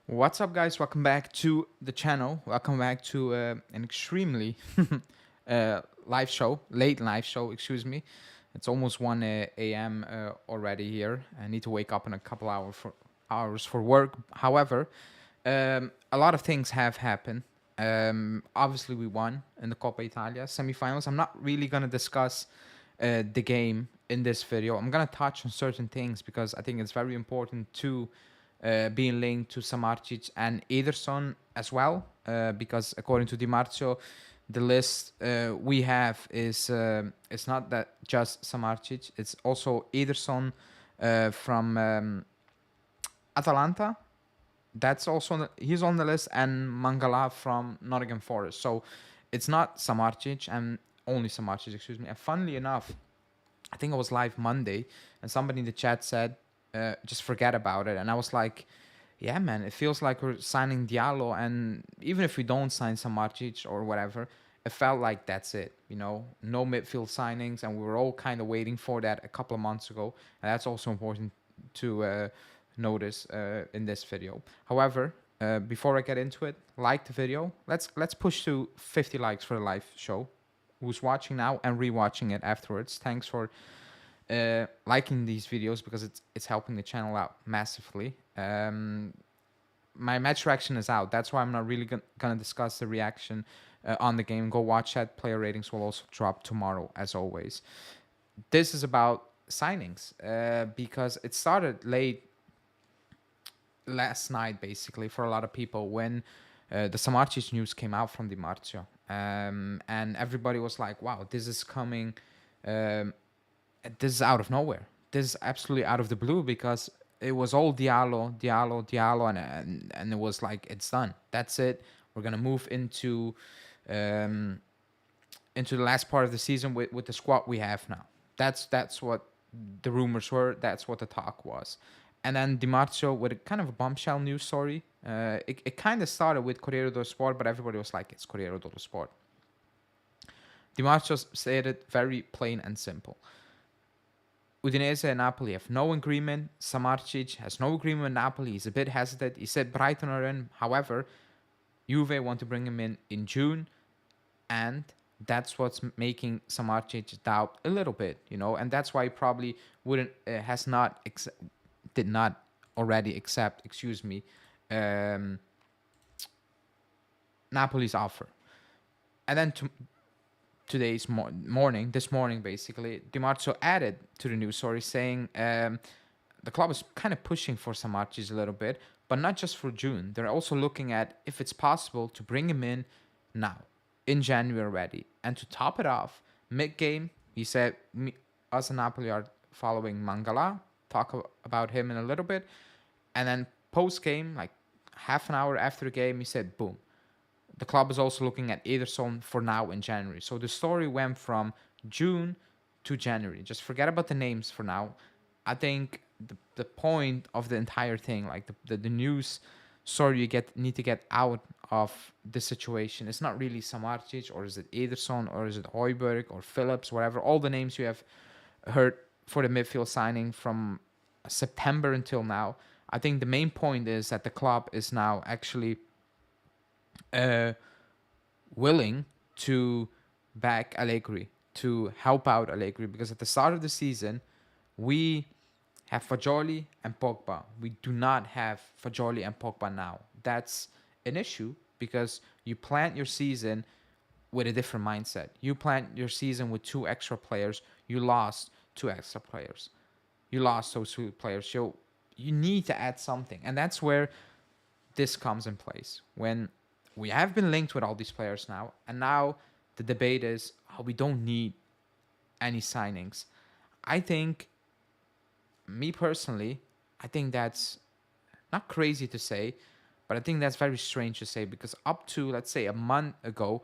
What's up, guys? Welcome back to the channel. Welcome back to an extremely late live show, excuse me. It's almost 1 a.m. Already here. I need to wake up in a couple hours for work. However, a lot of things have happened. Obviously, we won in the Coppa Italia semifinals. I'm not really going to discuss the game in this video. I'm going to touch on certain things because I think it's very important to being linked to Samardzic and Ederson as well, because according to Di Marzio, the list we have is it's not that just Samardzic, it's also Ederson from Atalanta. That's also he's on the list, and Mangala from Nottingham Forest. So it's not Samardzic and only Samardzic, excuse me. And funnily enough, I think I was live Monday, and somebody in the chat said, just forget about it. And I was like, yeah, man, it feels like we're signing Diallo. And even if we don't sign Samardzic or whatever, it felt like that's it, no midfield signings. And we were all kind of waiting for that a couple of months ago. And that's also important to notice in this video. However, before I get into it, like the video. Let's push to 50 likes for the live show. Who's watching now and rewatching it afterwards, thanks for liking these videos because it's helping the channel out massively. My match reaction is out. That's why I'm not really gonna discuss the reaction on the game. Go watch that. Player ratings will also drop tomorrow, as always. This is about signings because it started late last night, basically, for a lot of people when the Samardzic news came out from Di Marzio. And everybody was like, wow, this is coming. This is out of nowhere. This is absolutely out of the blue because it was all Diallo, and it was like, it's done. That's it. We're gonna move into the last part of the season with the squad we have now. That's what the rumors were. That's what the talk was. And then Di Marzio with a kind of a bombshell news story. It kind of started with Corriere dello Sport, but everybody was like, it's Corriere dello Sport. Di Marzio said it very plain and simple. Udinese and Napoli have no agreement. Samardzic has no agreement with Napoli. He's a bit hesitant. He said Brighton are in. However, Juve want to bring him in June. And that's what's making Samardzic doubt a little bit, And that's why he probably did not already accept, Napoli's offer. And then this morning, basically, Di Marzio added to the news story saying the club is kind of pushing for Samardzic a little bit, but not just for June. They're also looking at if it's possible to bring him in now, in January already. And to top it off, mid-game, he said, us and Napoli are following Mangala, talk about him in a little bit. And then post-game, like half an hour after the game, he said, boom. The club is also looking at Ederson for now in January. So the story went from June to January. Just forget about the names for now. I think the point of the entire thing, like the news story you need to get out of the situation, it's not really Samardzic, or is it Ederson, or is it Højbjerg or Phillips, whatever. All the names you have heard for the midfield signing from September until now. I think the main point is that the club is now actually willing to back Allegri, to help out Allegri, because at the start of the season, we have Fagioli and Pogba. We do not have Fagioli and Pogba now. That's an issue because you plant your season with a different mindset. You plant your season with 2 extra players. You lost 2 extra players. You lost those 2 players. So you need to add something. And that's where this comes in place. When we have been linked with all these players now, and now the debate is, we don't need any signings. I think, me personally, I think that's not crazy to say, but I think that's very strange to say, because up to, let's say, a month ago,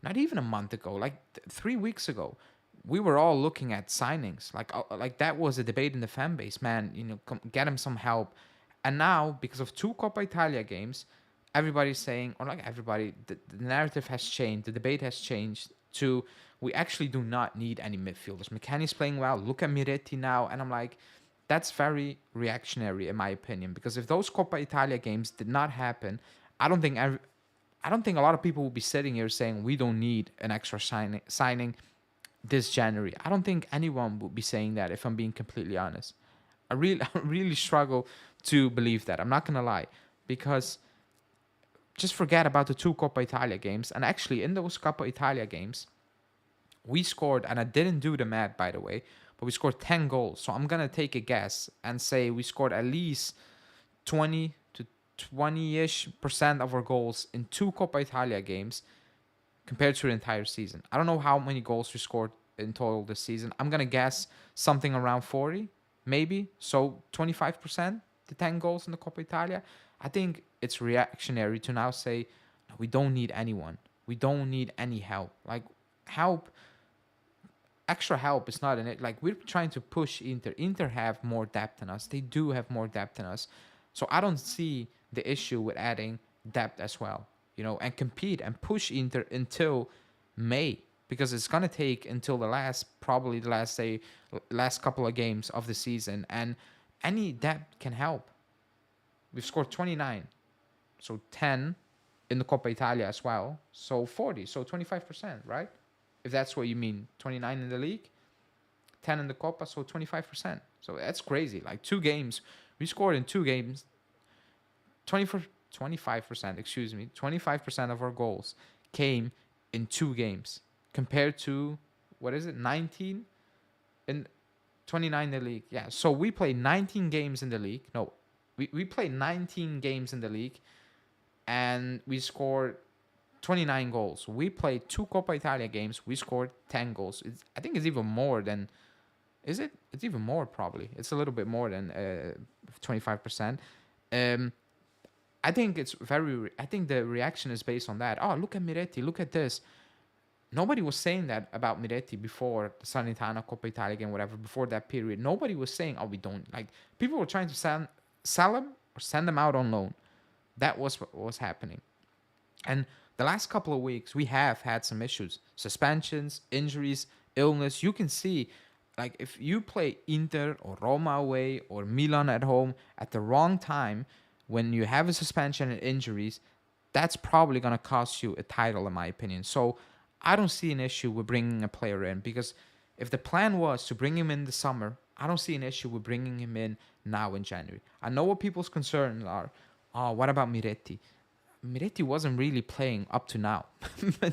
not even a month ago, like 3 weeks ago, we were all looking at signings. Like that was a debate in the fan base, man, get him some help. And now, because of 2 Coppa Italia games, everybody's saying, or like everybody, the narrative has changed, the debate has changed to, we actually do not need any midfielders. McKennie's playing well. Look at Miretti now. And I'm like, That's very reactionary, in my opinion, because if those Coppa Italia games did not happen, I don't think I don't think a lot of people will be sitting here saying we don't need an extra signing this January. I don't think anyone would be saying that, if I'm being completely honest. I really struggle to believe that. I'm not gonna lie, because just forget about the two Coppa Italia games. And actually, in those Coppa Italia games, we scored, and I didn't do the math by the way, but we scored 10 goals. So I'm gonna take a guess and say we scored at least 20 to 20-ish% of our goals in two Coppa Italia games compared to the entire season. I don't know how many goals we scored in total this season. I'm gonna guess something around 40, maybe. So 25% to 10 goals in the Coppa Italia. I think it's reactionary to now say "No, we don't need anyone. We don't need any help. Like help, extra help is not in it. Like we're trying to push Inter. Inter have more depth than us. They do have more depth than us. So I don't see the issue with adding depth as well, and compete and push Inter until May, because it's gonna take until probably the last say, last couple of games of the season, and any depth can help. We've scored 29, so 10 in the Coppa Italia as well, so 40, so 25%, right? If that's what you mean, 29 in the league, 10 in the Coppa, so 25%. So that's crazy. Like 2 games, we scored in 2 games 25%, excuse me, 25% of our goals came in 2 games compared to, what is it, 19 in 29 in the league. Yeah, so we played 19 games in the league. No, we played 19 games in the league and we scored 29 goals. We played 2 Coppa Italia games. We scored 10 goals. I think it's even more than, is it? It's even more probably. It's a little bit more than 25%. I think I think the reaction is based on that. Oh, look at Miretti. Look at this. Nobody was saying that about Miretti before the Salernitana Coppa Italia game, whatever, before that period. Nobody was saying, oh, we don't. Like, people were trying to sell him or send him out on loan. That was what was happening. And the last couple of weeks, we have had some issues. Suspensions, injuries, illness. You can see, like, if you play Inter or Roma away or Milan at home at the wrong time, when you have a suspension and injuries, that's probably going to cost you a title, in my opinion. So I don't see an issue with bringing a player in, because if the plan was to bring him in the summer, I don't see an issue with bringing him in now in January. I know what people's concerns are. Oh, what about Miretti? Miretti wasn't really playing up to now.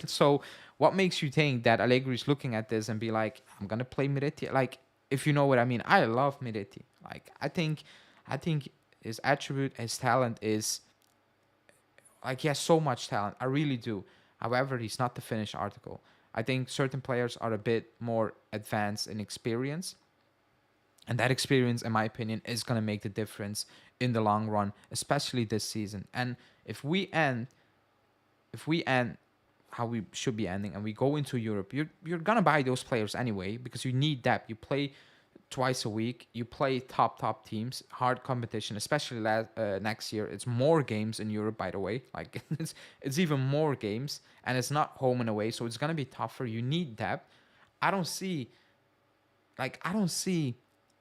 So what makes you think that Allegri is looking at this and be like, I'm going to play Miretti? Like, if you know what I mean. I love Miretti. Like, I think his attribute, his talent is, like, he has so much talent. I really do. However, he's not the finished article. I think certain players are a bit more advanced in experience. And that experience, in my opinion, is going to make the difference in the long run, especially this season. And if we end how we should be ending and we go into Europe, you're going to buy those players anyway, because you need depth. You play twice a week. You play top teams, hard competition, especially next year. It's more games in Europe, by the way. Like it's even more games, and it's not home and away, so it's gonna be tougher. You need depth. I don't see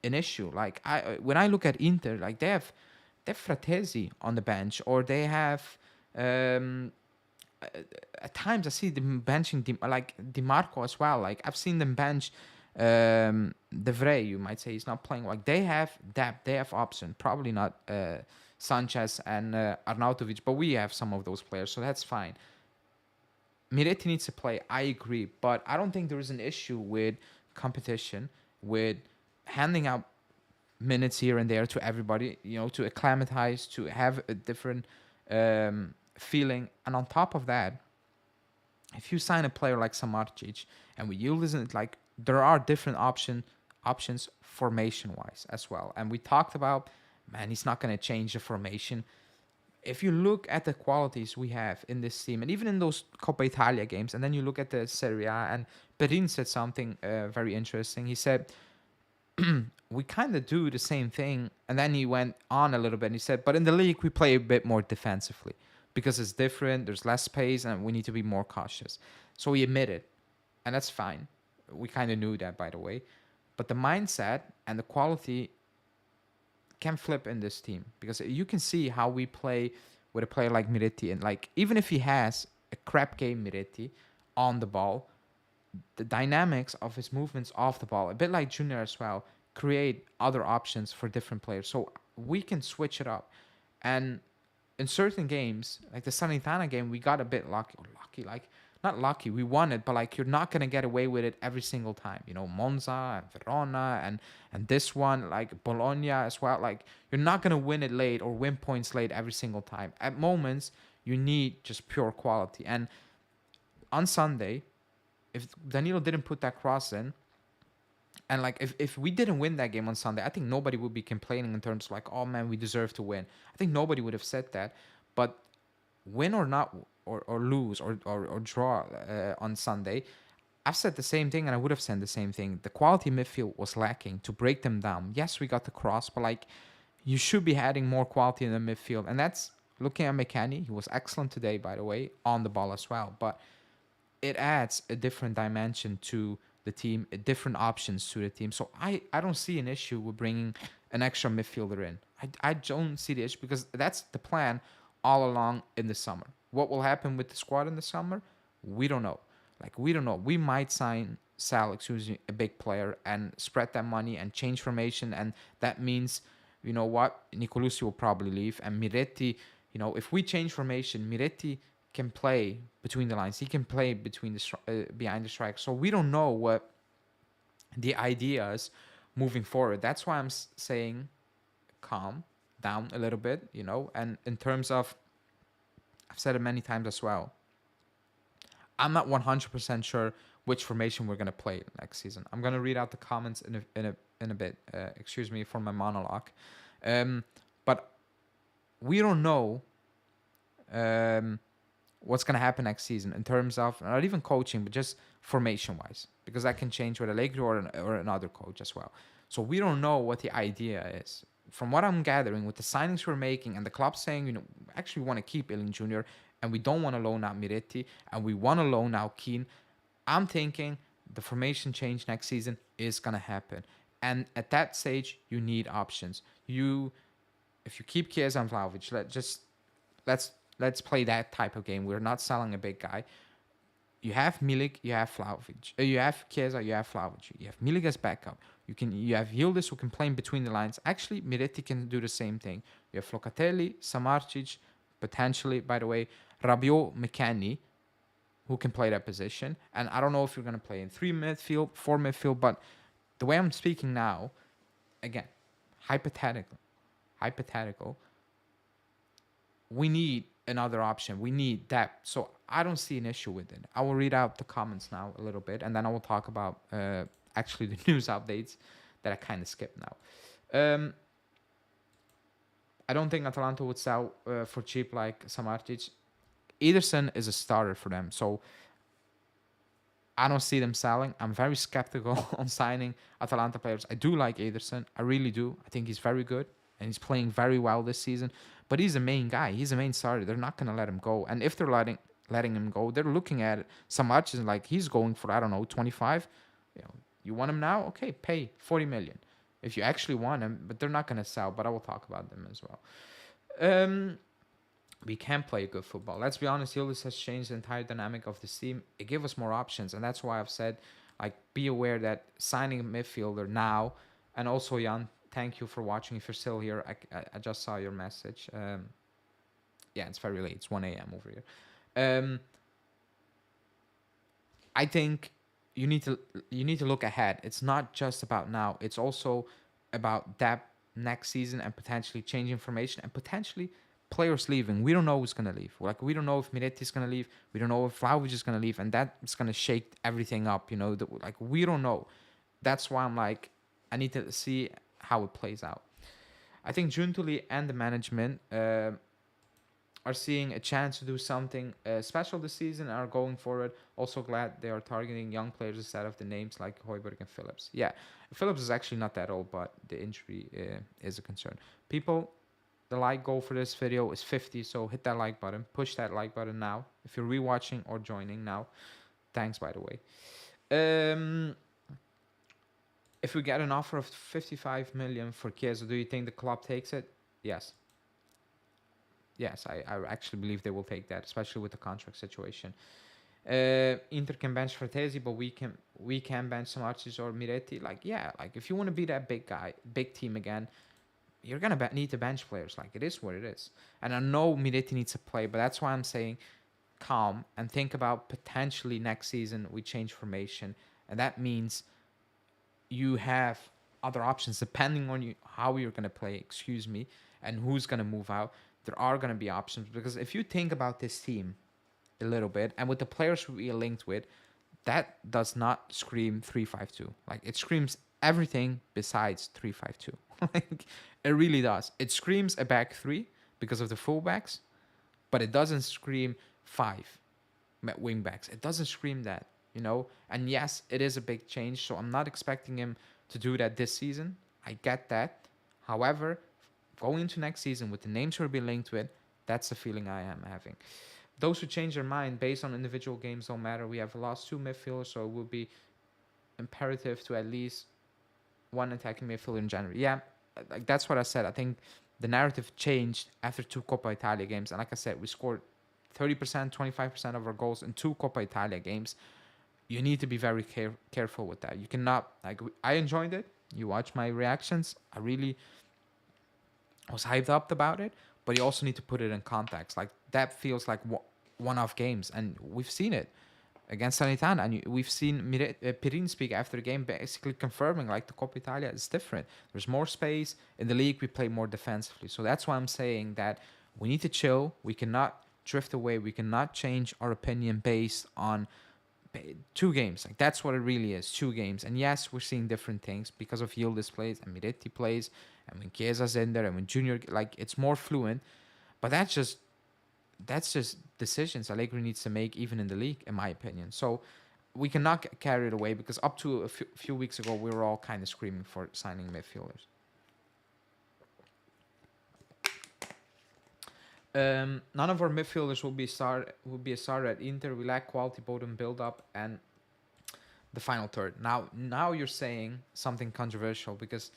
an issue. Like when I look at Inter, like they have Fratesi on the bench, or they have. At times I see them benching Di Marco as well. Like I've seen them bench De Vrij, you might say he's not playing. Like they have depth, they have option. Probably not Sanchez and Arnautovic, but we have some of those players, so that's fine. Miretti needs to play, I agree, but I don't think there is an issue with competition, with handing out minutes here and there to everybody, to acclimatize, to have a different feeling. And on top of that, if you sign a player like Samardzic, and we use it, like, there are different options formation wise as well. And we talked about, man, he's not going to change the formation. If you look at the qualities we have in this team, and even in those Coppa Italia games, and then you look at the Serie A, and Perin said something very interesting. He said, we kind of do the same thing. And then he went on a little bit and he said, but in the league, we play a bit more defensively because it's different. There's less space and we need to be more cautious. So he admitted, and that's fine. We kind of knew that, by the way. But the mindset and the quality can flip in this team because you can see how we play with a player like Miretti, and like even if he has a crap game, Miretti, on the ball, the dynamics of his movements off the ball, a bit like Junior as well, create other options for different players. So we can switch it up. And in certain games, like the Sanitana game, we got a bit lucky, like not lucky, we won it, but like you're not gonna get away with it every single time. You know, Monza and Verona and this one, like Bologna as well. Like you're not gonna win it late or win points late every single time. At moments, you need just pure quality. And on Sunday, if Danilo didn't put that cross in, and like if we didn't win that game on Sunday, I think nobody would be complaining in terms of like, oh man, we deserve to win. I think nobody would have said that. But win or not, or lose or draw on Sunday, I've said the same thing, and I would have said the same thing. The quality midfield was lacking to break them down. Yes, we got the cross, but like you should be adding more quality in the midfield. And that's looking at McKennie. He was excellent today, by the way, on the ball as well. But it adds a different dimension to the team, different options to the team. So I don't see an issue with bringing an extra midfielder in. I don't see the issue because that's the plan all along in the summer. What will happen with the squad in the summer? We don't know. Like, we don't know. We might sell, excuse me, a big player and spread that money and change formation. And that means, you know what, Nicolucci will probably leave. And Miretti, you know, if we change formation, Miretti can play between the lines. He can play between behind the strike. So we don't know what the idea is moving forward. That's why I'm saying calm down a little bit, you know. And in terms of, I've said it many times as well, I'm not 100% sure which formation we're going to play next season. I'm going to read out the comments in a bit. Excuse me for my monologue. But we don't know what's going to happen next season in terms of not even coaching, but just formation wise, because that can change with Allegri or another coach as well. So we don't know what the idea is. From what I'm gathering, with the signings we're making and the club saying, you know, actually we want to keep Ilin Jr. and we don't want to loan out Miretti and we want to loan out Keane, I'm thinking the formation change next season is going to happen. And at that stage, you need options. If you keep Chiesa and Vlahovic, let's play that type of game. We're not selling a big guy. You have Milik, you have Vlahovic. You have Chiesa, you have Vlahovic. You have Milik as backup. You have Yildiz who can play in between the lines. Actually, Miretti can do the same thing. You have Locatelli, Samardzic, potentially, by the way, Rabiot, McKennie, who can play that position. And I don't know if you're going to play in 3 midfield, 4 midfield, but the way I'm speaking now, again, hypothetical, we need another option. We need depth. So I don't see an issue with it. I will read out the comments now a little bit, and then I will talk about actually the news updates that I kind of skipped now. I don't think Atalanta would sell for cheap like Samardzic. Ederson is a starter for them, so I don't see them selling. I'm very skeptical on signing Atalanta players. I do like Ederson. I really do. I think he's very good, and he's playing very well this season. But he's the main guy. He's the main starter. They're not going to let him go. And if they're letting him go, they're looking at it. Samardzic, like, he's going for, I don't know, 25. You want him now? Okay, pay 40 million if you actually want him. But they're not going to sell. But I will talk about them as well. We can play good football. Let's be honest, Yildiz has changed the entire dynamic of this team. It gave us more options, and that's why I've said, like, be aware that signing a midfielder now, and also, Jan, thank you for watching. If you're still here, I just saw your message. Yeah, it's very late. It's 1 a.m. over here. I think you need to look ahead. It's not just about now. It's also about that next season and potentially changing formation and potentially players leaving. We don't know who's going to leave. Like, we don't know if Miretti is going to leave. We don't know if Vlahovic is going to leave. And that's going to shake everything up, you know. Like, we don't know. That's why I'm like, I need to see how it plays out. I think Giuntoli and the management are seeing a chance to do something special this season and are going forward. Also glad they are targeting young players instead of the names like Højbjerg and Phillips. Yeah, Phillips is actually not that old, but the injury is a concern. People, the like goal for this video is 50, so hit that like button. Push that like button now. If you're rewatching or joining now, thanks, by the way. If we get an offer of 55 million for Chiesa, do you think the club takes it? Yes. Yes, I actually believe they will take that, especially with the contract situation. Inter can bench Fratesi, but we can bench Samardzic or Miretti. Like, yeah, like if you want to be that big guy, big team again, you're gonna need to bench players. Like, it is what it is. And I know Miretti needs to play, but that's why I'm saying calm and think about potentially next season we change formation, and that means you have other options depending on you how you're gonna play. Excuse me, and who's gonna move out. There are gonna be options because if you think about this team a little bit, and with the players we are linked with, that does not scream 3-5-2. Like, it screams everything besides 3-5-2. Like, it really does. It screams a back three because of the fullbacks, but it doesn't scream five wing backs. It doesn't scream that, you know. And yes, it is a big change, so I'm not expecting him to do that this season. I get that. However, going into next season with the names we'll be linked with, that's the feeling I am having. Those who change their mind based on individual games don't matter. We have lost two midfielders, so it will be imperative to at least one attacking midfielder in January. Yeah, like that's what I said. I think the narrative changed after two Coppa Italia games, and like I said, we scored 30%, 25% of our goals in two Coppa Italia games. You need to be very careful with that. You cannot, like, I enjoyed it. You watch my reactions. I really was hyped up about it, but you also need to put it in context. Like, that feels like one-off games, and we've seen it against Salernitana, and we've seen Pirin speak after the game, basically confirming like the Coppa Italia is different. There's more space in the league. We play more defensively, so that's why I'm saying that we need to chill. We cannot drift away. We cannot change our opinion based on two games. Like, that's what it really is, two games. And yes, we're seeing different things because of Yildiz plays and Miretti plays, and when Chiesa's in there, and when Junior, like, it's more fluent. But that's just decisions Allegri needs to make, even in the league, in my opinion. So we cannot get carried away because up to a few weeks ago, we were all kind of screaming for signing midfielders. None of our midfielders will be a starter at Inter. We lack quality both in build up and the final third. Now you're saying something controversial because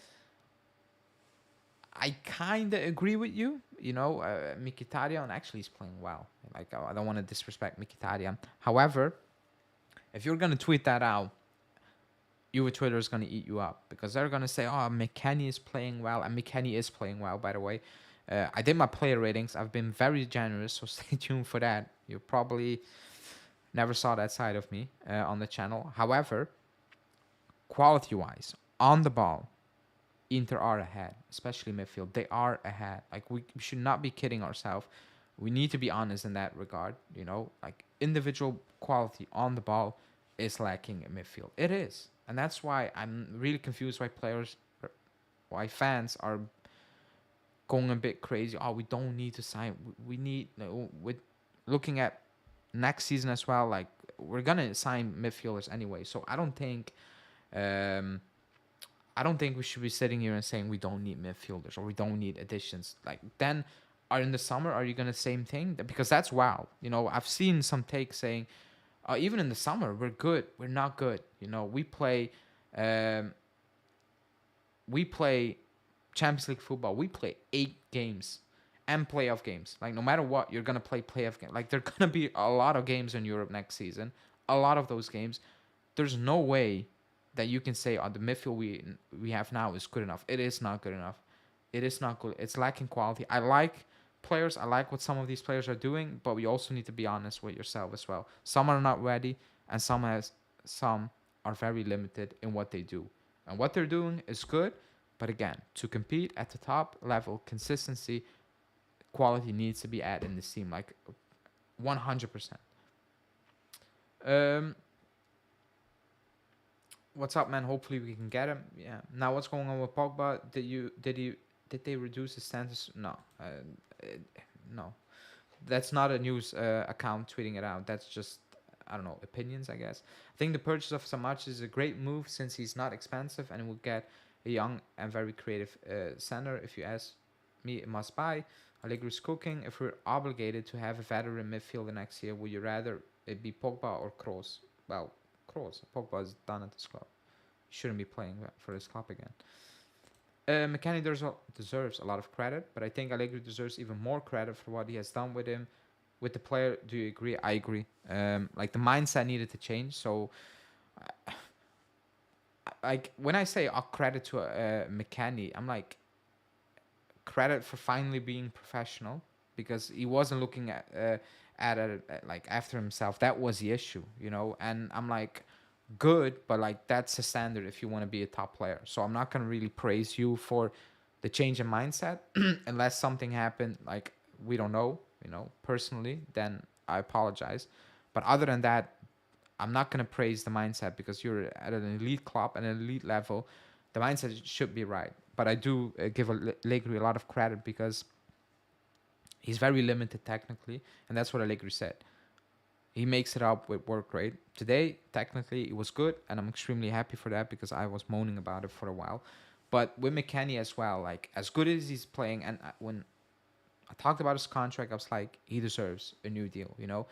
I kind of agree with you. You know, Mkhitaryan actually is playing well. Like, I don't want to disrespect Mkhitaryan. However, if you're gonna tweet that out, Juve Twitter is gonna eat you up because they're gonna say, "Oh, McKennie is playing well," and McKennie is playing well, by the way. I did my player ratings. I've been very generous, so stay tuned for that. You probably never saw that side of me on the channel. However, quality-wise, on the ball, Inter are ahead, especially midfield. They are ahead. Like, we should not be kidding ourselves. We need to be honest in that regard. You know, like, individual quality on the ball is lacking in midfield. It is, and that's why I'm really confused why fans are going a bit crazy. Oh, we don't need to sign. We need, with looking at next season as well. Like, we're gonna sign midfielders anyway. So um, I don't think we should be sitting here and saying we don't need midfielders or we don't need additions. Like, then, are in the summer, are you gonna same thing? Because that's wow. You know, I've seen some takes saying, even in the summer, we're good. We're not good. You know, um, we play Champions League football. We play 8 games and playoff games. Like, no matter what, you're gonna play playoff games. Like, there are gonna be a lot of games in Europe next season. A lot of those games, there's no way that you can say, the midfield we have now is good enough. It is not good enough. It is not good. It's lacking quality. I like players. I like what some of these players are doing, but we also need to be honest with yourself as well. Some are not ready, and some are very limited in what they do. And what they're doing is good, but again, to compete at the top level, consistency, quality needs to be added in this team, like 100%. Um, what's up, man? Hopefully we can get him. Yeah. Now, what's going on with Pogba? Did they reduce his status? No, no. That's not a news account tweeting it out. That's just, I don't know, opinions, I guess. I think the purchase of Samardzic is a great move since he's not expensive and will get a young and very creative center. If you ask me, a must buy. Allegri's cooking. If we're obligated to have a veteran midfielder next year, would you rather it be Pogba or Kroos? Well, Kroos. Pogba is done at this club. shouldn't be playing for his club again. McKennie deserves a lot of credit, but I think Allegri deserves even more credit for what he has done with him, with the player. Do you agree? I agree. Like the mindset needed to change. So, like when I say credit to McKennie, I'm like credit for finally being professional because he wasn't looking at it like after himself. That was the issue, you know. And I'm like, good, but like that's the standard if you want to be a top player. So I'm not gonna really praise you for the change in mindset unless something happened like we don't know, you know, personally. Then I apologize. But other than that, I'm not gonna praise the mindset because you're at an elite club and an elite level. The mindset should be right. But I do give Allegri a lot of credit because he's very limited technically, and that's what Allegri said. He makes it up with work rate. Today, technically, it was good, and I'm extremely happy for that because I was moaning about it for a while. But with McKennie as well, like as good as he's playing, and when I talked about his contract, I was like, he deserves a new deal, you know,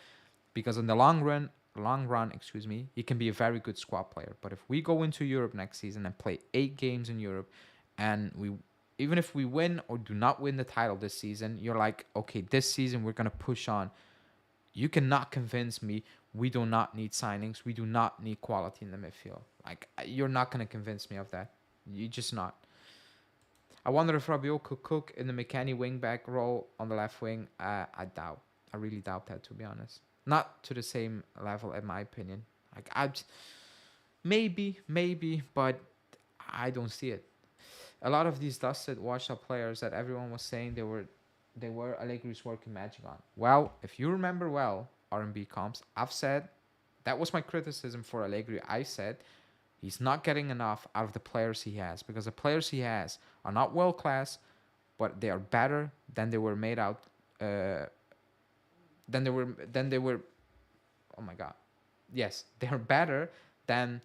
because in the long run, excuse me, he can be a very good squad player. But if we go into Europe next season and play 8 games in Europe, and we even if we win or do not win the title this season, you're like, okay, this season we're gonna push on. You cannot convince me we do not need signings. We do not need quality in the midfield. Like you're not gonna convince me of that. You just not. I wonder if Rabiot could cook in the McKennie wingback role on the left wing. I doubt. I really doubt that, to be honest. Not to the same level, in my opinion. Like maybe, but I don't see it. A lot of these dusted, washed-up players that everyone was saying they were Allegri's working magic on. Well, if you remember well, R&B comps, I've said that was my criticism for Allegri. I said he's not getting enough out of the players he has because the players he has are not world class, but they are better than they were made out. Than they were. Oh my God, yes, they are better than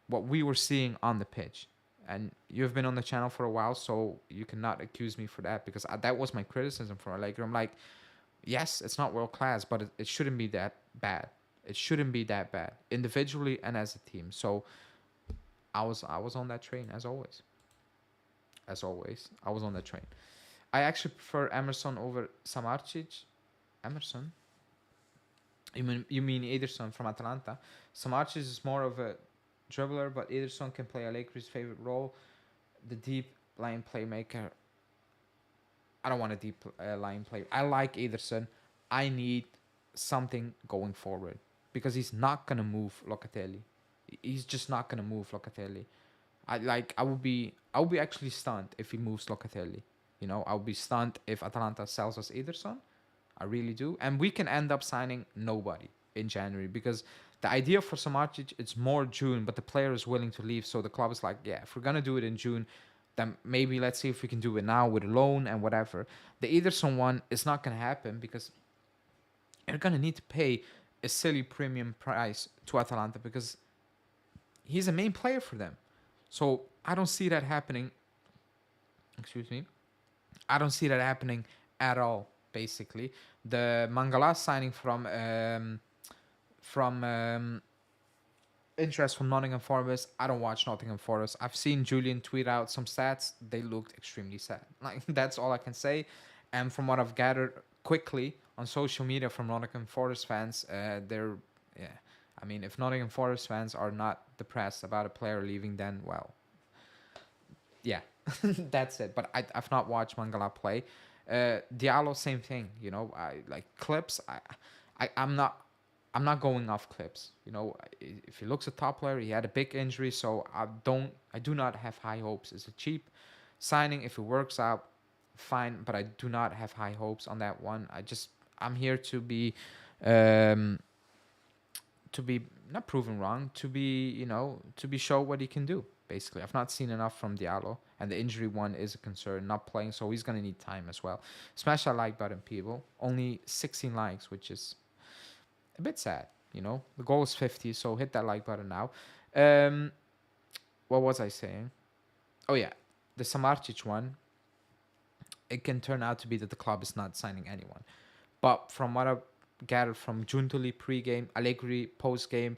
what we were seeing on the pitch. And you've been on the channel for a while, so you cannot accuse me for that because that was my criticism for Allegri. I'm like, yes, it's not world class, but it shouldn't be that bad. It shouldn't be that bad individually and as a team. So I was on that train as always. As always, I was on that train. I actually prefer Emerson over Samardzic. Emerson? You mean Ederson from Atalanta? Samardzic is more of a dribbler, but Ederson can play Allegri's favorite role, the deep line playmaker. I don't want a deep line play. I like Ederson. I need something going forward because he's not gonna move Locatelli. He's just not gonna move Locatelli. I would be actually stunned if he moves Locatelli. You know, I would be stunned if Atalanta sells us Ederson. I really do, and we can end up signing nobody in January because the idea for Samardzic it's more June, but the player is willing to leave, so the club is like, yeah, if we're gonna do it in June, then maybe let's see if we can do it now with a loan and whatever. The Ederson one is not gonna happen because you're gonna need to pay a silly premium price to Atalanta because he's a main player for them. So I don't see that happening. Excuse me. I don't see that happening at all. Basically, the Mangala signing from interest from Nottingham Forest. I don't watch Nottingham Forest. I've seen Julian tweet out some stats. They looked extremely sad. Like that's all I can say. And from what I've gathered quickly on social media from Nottingham Forest fans, they're yeah. I mean, if Nottingham Forest fans are not depressed about a player leaving, then well, yeah, that's it. But I've not watched Mangala play. Diallo, same thing. You know, I like clips. I'm not going off clips. You know, if he looks a top player, he had a big injury, so I do not have high hopes. It's a cheap signing. If it works out, fine. But I do not have high hopes on that one. I'm here um, to be not proven wrong, to be to be show what he can do. Basically, I've not seen enough from Diallo, and the injury one is a concern. Not playing, so he's gonna need time as well. Smash that like button, people. Only 16 likes, which is a bit sad. You know, the goal is 50, so hit that like button now. Um, what was I saying? Oh yeah, the Samardzic one. It can turn out to be that the club is not signing anyone, but from what I gathered from Giuntoli pre-game, Allegri post-game,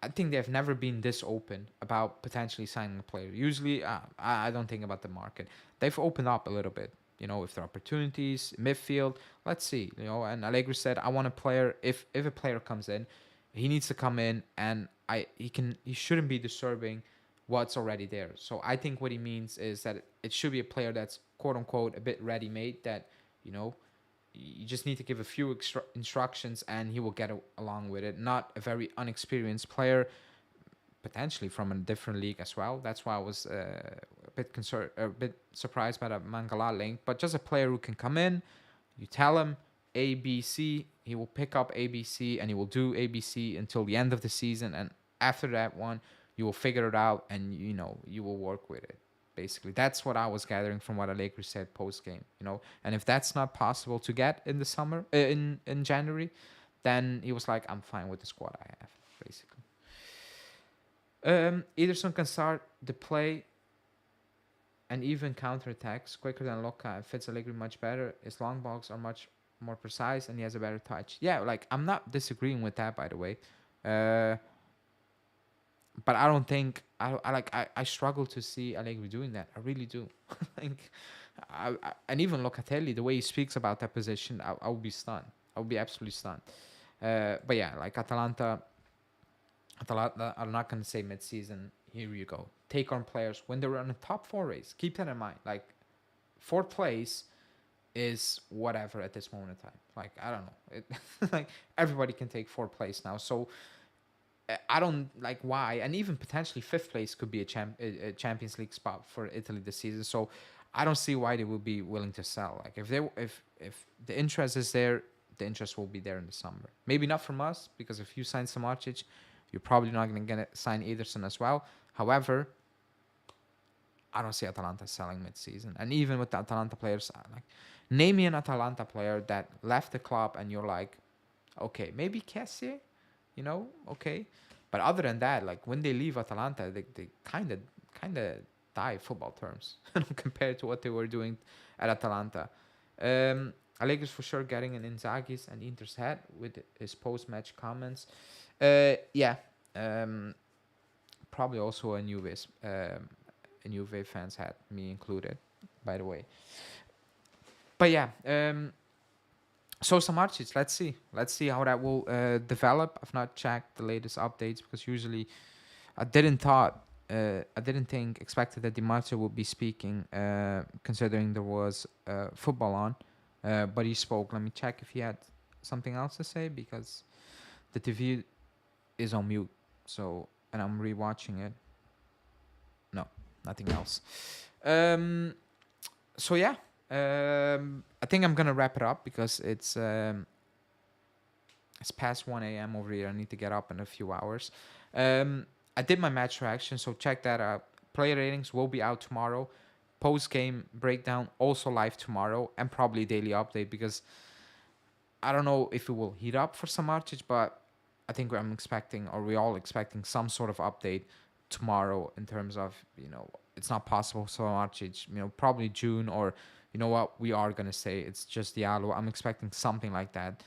I think they've never been this open about potentially signing a player. Usually, I don't think about the market. They've opened up a little bit. If there are opportunities, midfield, let's see. And Allegri said, I want a player. If a player comes in, he needs to come in, and he shouldn't be disturbing what's already there. So I think what he means is that it should be a player that's quote unquote a bit ready made. That you know you just need to give a few instructions and he will get along with it. Not a very unexperienced player, potentially from a different league as well. That's why I was a bit surprised by the Mangala link. But just a player who can come in, you tell him A, B, C, he will pick up A, B, C, and he will do A, B, C until the end of the season. And after that one, you will figure it out and you will work with it. Basically, that's what I was gathering from what Allegri said post game. And if that's not possible to get in the summer, in January, then he was like, "I'm fine with the squad I have." Basically, Ederson can start the play and even counterattacks quicker than Loca and fits Allegri much better. His long balls are much more precise and he has a better touch. Yeah, like I'm not disagreeing with that, by the way. But I don't think I struggle to see Allegri doing that. I really do. like, and even Locatelli, the way he speaks about that position, I would be stunned. I would be absolutely stunned. But yeah, like Atalanta I'm not gonna say mid-season. Here you go. Take on players when they're on a top 4 race. Keep that in mind. Like 4th place is whatever at this moment in time. Like I don't know. Like everybody can take 4th place now. So I don't like why, and even potentially 5th place could be a Champions League spot for Italy this season. So I don't see why they would be willing to sell. Like if the interest is there, the interest will be there in the summer. Maybe not from us, because if you sign Samardzic, you're probably not going to get sign Ederson as well. However, I don't see Atalanta selling mid-season. And even with the Atalanta players, like name me an Atalanta player that left the club and you're like, okay, maybe Kessie, okay. But other than that, like when they leave Atalanta, they kind of die football terms compared to what they were doing at Atalanta. Allegri's for sure getting an Inzaghi's and Inter's head with his post-match comments. Yeah, probably also a Juve fans had, me included, by the way. But yeah, so Samardzic, let's see how that will develop. I've not checked the latest updates because usually I didn't expected that Di Marzio would be speaking, considering there was football on, but he spoke. Let me check if he had something else to say, because the TV is on mute. So, and I'm rewatching it. No, nothing else. So yeah, I think I'm gonna wrap it up because it's past 1 a.m. over here. I need to get up in a few hours. I did my match reaction, so check that out. Player ratings will be out tomorrow. Post game breakdown also live tomorrow, and probably daily update, because I don't know if it will heat up for Samardzic, but I think we're all expecting some sort of update tomorrow in terms of, it's not possible Samardzic, probably June, or what we are going to say, it's just Diallo. I'm expecting something like that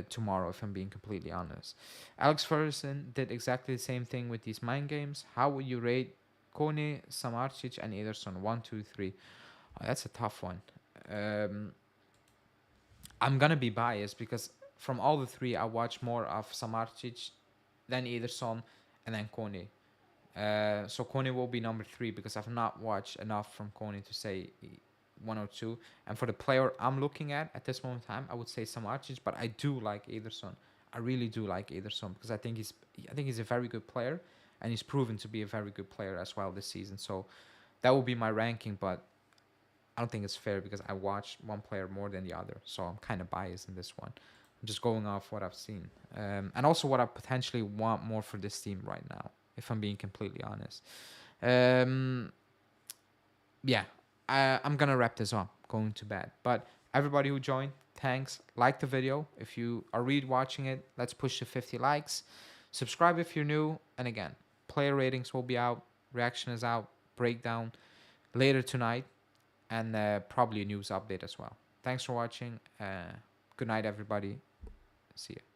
tomorrow, if I'm being completely honest. Alex Ferguson did exactly the same thing with these mind games. How would you rate Kone, Samardzic, and Ederson? 1, 2, 3. Oh, that's a tough one. I'm gonna be biased because from all the 3, I watch more of Samardzic, then Ederson, and then Kone. So Kone will be number 3 because I've not watched enough from Kone to say 1 or 2. And for the player I'm looking at this moment in time, I would say Samardzic, but I do like Ederson. I really do like Ederson because I think he's a very good player, and he's proven to be a very good player as well this season. So that will be my ranking, but I don't think it's fair because I watched one player more than the other. So I'm kind of biased in this one. I'm just going off what I've seen, and also what I potentially want more for this team right now, if I'm being completely honest. Yeah, I'm gonna wrap this up, going to bed. But everybody who joined, thanks. Like the video. If you are watching it, let's push to 50 likes. Subscribe if you're new. And again, player ratings will be out. Reaction is out. Breakdown later tonight. And probably a news update as well. Thanks for watching. Good night, everybody. See you.